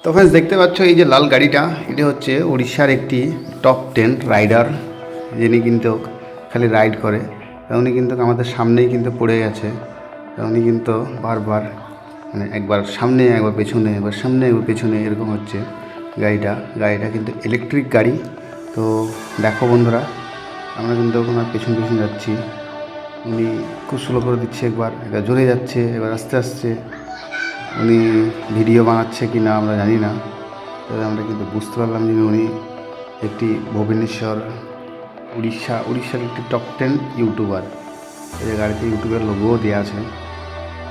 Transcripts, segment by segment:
তো फ्रेंड्स দেখতে পাচ্ছ এই যে লাল গাড়িটা, এটা হচ্ছে উড়িষ্যার একটি টপ 10 রাইডার, যিনি কিন্তু খালি রাইড করে। উনি কিন্তু আমাদের সামনেই কিন্তু পড়ে গেছে। উনি কিন্তু বারবার মানে একবার সামনে একবার পেছনে, একবার সামনে একবার পেছনে এরকম হচ্ছে গাড়িটা কিন্তু ইলেকট্রিক গাড়ি। তো দেখো বন্ধুরা, আমরা কিন্তু ওনার পেছন পেছন যাচ্ছি। উনি খুব স্লো করে দিচ্ছে, একবার জোরে যাচ্ছে, এবার আস্তে আস্তে। উনি ভিডিও বানাচ্ছে কি না আমরা জানি না, তবে আমরা কিন্তু বুঝতে পারলাম যে উনি একটি ভুবনেশ্বর উড়িষ্যার একটি টপ 10 ইউটিউবার। এই গাড়িতে ইউটিউবের লোগোও দেওয়া আছে।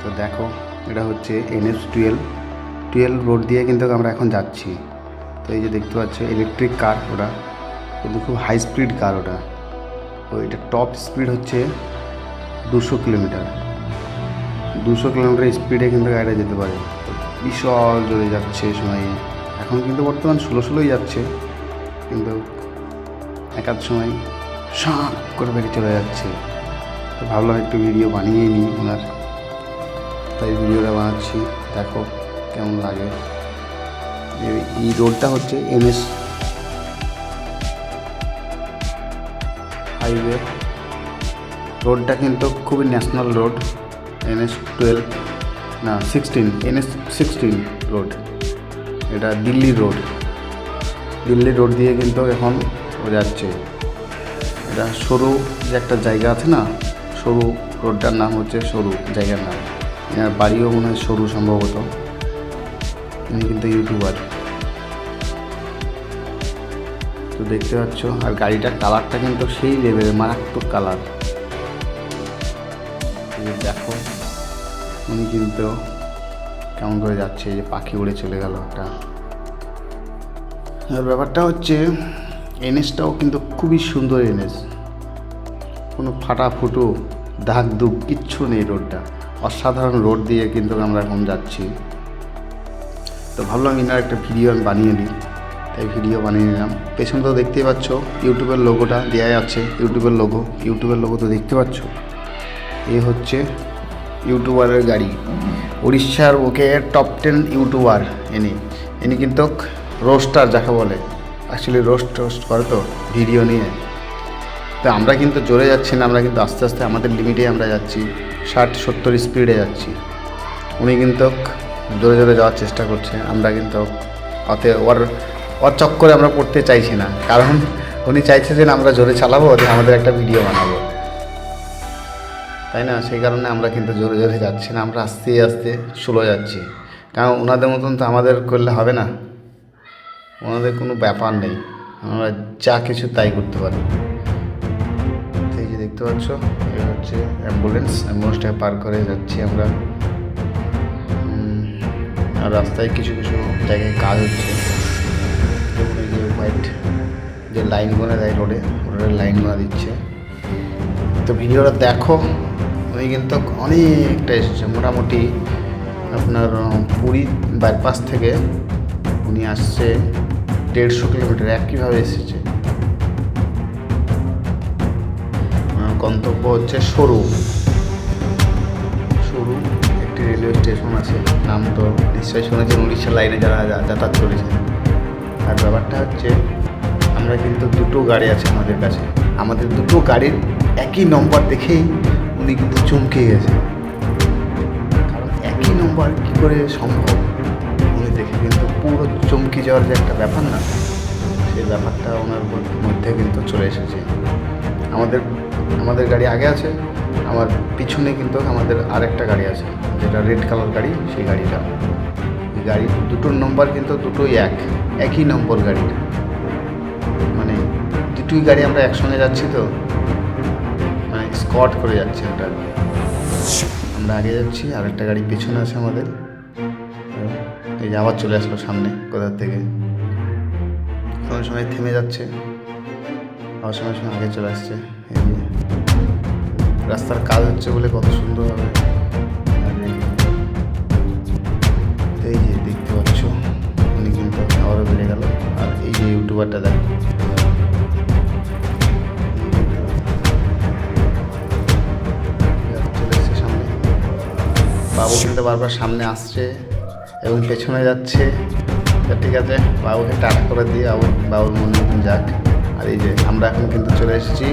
তো দেখো, এটা হচ্ছে NH12 রোড দিয়ে কিন্তু আমরা এখন যাচ্ছি। তো এই যে দেখতে পাচ্ছ ইলেকট্রিক কার, ওটা কিন্তু খুব হাই স্পিড কার ওটা। তো এটা টপ স্পিড হচ্ছে 200 কিলোমিটার স্পিডে কিন্তু গাড়িটা যেতে পারে। বিশাল জোরে যাচ্ছে এই সময়। এখন কিন্তু বর্তমান 16 যাচ্ছে, কিন্তু একাধ সময় শাঁক করে বেরিয়ে চলে যাচ্ছে। তো ভাবলাম একটু ভিডিও বানিয়ে নিই ওনার, তাই ভিডিওটা বানাচ্ছি। দেখো কেমন লাগে। এই রোডটা হচ্ছে NH হাইওয়ে রোডটা কিন্তু খুবই ন্যাশনাল রোড। NH16 রোড, এটা দিল্লি রোড দিয়ে কিন্তু এখন ও যাচ্ছে। এটা সরু যে একটা জায়গা আছে না, সরু রোডটার নাম হচ্ছে সরু জায়গার নাম। এনার বাড়িও মনে হয় সরু সম্ভবত। ইনি কিন্তু ইউটিউবার। তো দেখতে পাচ্ছ, আর গাড়িটার কালারটা কিন্তু সেই লেভেলের মারাত্মক কালার। দেখো উনি কিন্তু কেমন করে যাচ্ছে, এই যে পাখি উড়ে চলে গেল একটা। আর ব্যাপারটা হচ্ছে NHটাও কিন্তু খুবই সুন্দর NH, কোনো ফাটাফুটো দাগ দুগ কিচ্ছু নেই। রোডটা অসাধারণ রোড দিয়ে কিন্তু আমরা এখন যাচ্ছি। তো ভাবলাম এনার একটা ভিডিও আমি বানিয়ে নিই, তাই ভিডিও বানিয়ে নিলাম। পেছনে তো দেখতেই পাচ্ছ ইউটিউবের লোগোটা দেওয়া আছে। ইউটিউবের লোগো তো দেখতে পাচ্ছ। এই হচ্ছে ইউটিউবারের গাড়ি, উড়িষ্যার ওকে টপ 10 ইউটিউবার। ইনি কিন্তু রোস্টার যাকে বলে, অ্যাকচুয়ালি রোস্ট করে তো ভিডিও নিয়ে। তো আমরা কিন্তু জোরে যাচ্ছি না, আমরা কিন্তু আস্তে আস্তে আমাদের লিমিটে আমরা যাচ্ছি, 60-70 স্পিডে যাচ্ছি। উনি কিন্তু জোরে জোরে যাওয়ার চেষ্টা করছে। আমরা কিন্তু ওর চক্করে আমরা পড়তে চাইছি না, কারণ উনি চাইছে যে আমরা জোরে চালাবো, যে আমাদের একটা ভিডিও বানাবো, তাই না? সেই কারণে আমরা কিন্তু জোরে জোরে যাচ্ছি না, আমরা আস্তে আস্তে স্লো যাচ্ছি। কারণ ওনাদের মতন তো আমাদের করলে হবে না, ওনাদের কোনো ব্যাপার নেই, আমরা যা কিছু তাই করতে পারি। এই যে দেখতে পাচ্ছ, এই হচ্ছে অ্যাম্বুলেন্সটা পার করে যাচ্ছি আমরা। আর রাস্তায় কিছু জায়গায় কাজ হচ্ছে, এই যে হোয়াইট যে লাইন গুলো দেয় রোডের লাইন গুলো দিচ্ছে। তো ভিডিওটা দেখো, উনি কিন্তু অনেকটা এসেছে, মোটামুটি আপনার পুরী বাইপাস থেকে উনি আসছে 150 কিলোমিটার একইভাবে এসেছে। গন্তব্য হচ্ছে সরু একটি রেলওয়ে স্টেশন আছে, নাম তো নিশ্চয়ই শুনেছেন উড়িষ্যা লাইনে যারা যাতায়াত করেছেন। আর ব্যাপারটা হচ্ছে আমরা কিন্তু দুটো গাড়ি আছে আমাদের কাছে, আমাদের দুটো গাড়ির একই নম্বর দেখেই উনি কিন্তু চমকে গেছে। কারণ একই নম্বর কী করে সম্ভব, উনি দেখে কিন্তু পুরো চমকে যাওয়ার যে একটা ব্যাপার না, সেই ব্যাপারটা ওনার মধ্যে কিন্তু চলে এসেছে। আমাদের গাড়ি আগে আছে, আমার পিছনে কিন্তু আমাদের আরেকটা গাড়ি আছে, যেটা রেড কালার গাড়ি। সেই গাড়ি দুটোর নম্বর কিন্তু দুটোই একই নম্বর গাড়িটা, মানে দুটোই গাড়ি আমরা একসঙ্গে যাচ্ছি, তো মানে স্কট করে যাচ্ছি। ওটা আমরা আগে যাচ্ছি, আরেকটা গাড়ি পেছনে আছে আমাদের। এই যে আবার চলে আসলো সামনে কোথার থেকে, কোনো সময় থেমে যাচ্ছে, আবার সময় আগে চলে আসছে। এই যে রাস্তার কাজ হচ্ছে বলে কত সুন্দর হবে। এই যে দেখতে পাচ্ছ, উনি কিন্তু আবারও বেড়ে গেল। আর এই যে ইউটিউবারটা দেখো, চলে এসছে সামনে। বাবু কিন্তু বারবার সামনে আসছে এবং পেছনে যাচ্ছে। তা ঠিক আছে, বাবুকে টাটা করে দিয়ে বাবুর মন মতন যাক। আর এই যে আমরা এখন কিন্তু চলে এসেছি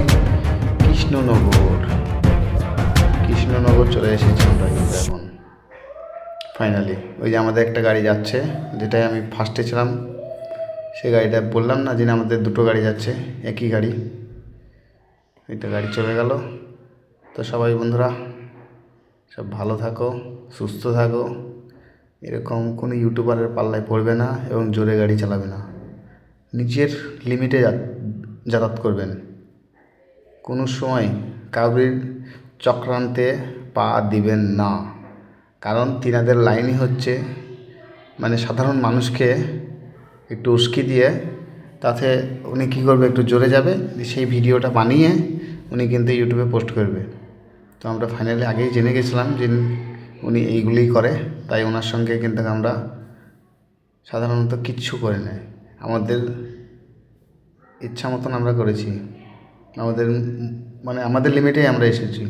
কৃষ্ণনগর চলে এসেছি আমরা কিন্তু এখন ফাইনালি। ওই যে আমাদের একটা গাড়ি যাচ্ছে, যেটাই আমি ফার্স্টে ছিলাম, সেই গাড়িটা বললাম না যে আমাদের দুটো গাড়ি যাচ্ছে, একই গাড়ি। এটা গাড়ি চলে গেল। তো সবাই বন্ধুরা সব ভালো থাকো, সুস্থ থাকো, এরকম কোনো ইউটিউবারের পাল্লায় পড়বে না এবং জোরে গাড়ি চালাবে না, নিজের লিমিটে যাতায়াত করবেন। কোনো সময় কাউরির চক্রান্তে পা দিবেন না, কারণ তিনাদের লাইনই হচ্ছে মানে সাধারণ মানুষকে একটু উস্কি দিয়ে তাতে উনি কী করবে, একটু জোরে যাবে, সেই ভিডিওটা বানিয়ে উনি কিন্তু ইউটিউবে পোস্ট করবে। তো আমরা ফাইনালি আগেই জেনে গেছিলাম যে উনি এইগুলিই করে, তাই ওনার সঙ্গে কিন্তু আমরা সাধারণত কিচ্ছু করে নেই, আমাদের ইচ্ছা মতন আমরা করেছি। আমাদের মানে আমাদের লিমিটেই আমরা এসেছি,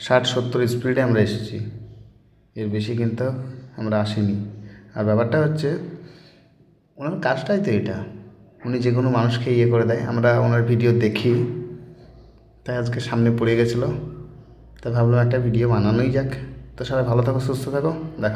60-70 স্পিডে আমরা এসেছি, এর বেশি কিন্তু আমরা আসিনি। আর ব্যাপারটা হচ্ছে ওনার কাজটাই তো এটা, উনি যে কোনো মানুষকে ইয়ে করে দেয়। আমরা ওনার ভিডিও দেখি, তাই আজকে সামনে পড়ে গেছিলো, তাই ভাবলাম একটা ভিডিও বানানোই যাক। তো সবাই ভালো থাকো, সুস্থ থাকো, দেখা